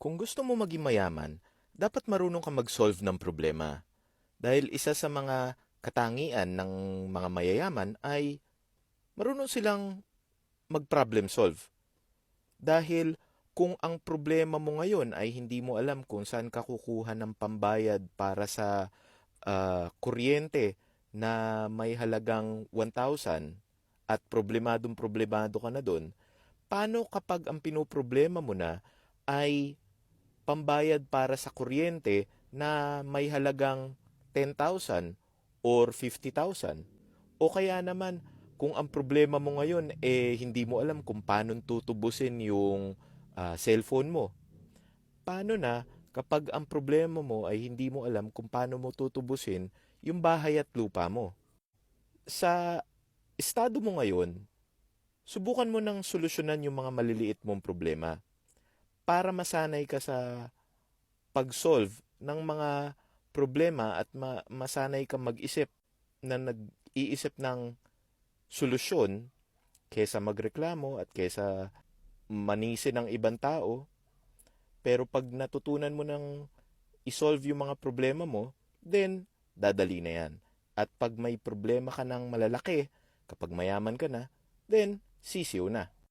Kung gusto mo maging mayaman, dapat marunong ka mag-solve ng problema. Dahil isa sa mga katangian ng mga mayayaman ay marunong silang mag-problem solve. Dahil kung ang problema mo ngayon ay hindi mo alam kung saan ka kukuha ng pambayad para sa kuryente na may halagang 1,000 at problemadong-problemado ka na doon, paano kapag ang pinoproblema mo na ay pambayad para sa kuryente na may halagang 10,000 or 50,000? O kaya naman, kung ang problema mo ngayon hindi mo alam kung paano tutubusin yung cellphone mo. Paano na kapag ang problema mo ay hindi mo alam kung paano mo tutubusin yung bahay at lupa mo? Sa estado mo ngayon, subukan mo ng solusyonan yung mga maliliit mong problema para masanay ka sa pag-solve ng mga problema at masanay ka mag-isip na nag-iisip ng solusyon kesa magreklamo at kesa manisi ng ibang tao. Pero pag natutunan mo ng isolve yung mga problema mo, then dadali na yan. At pag may problema ka ng malalaki, kapag mayaman ka na, then sisiw na.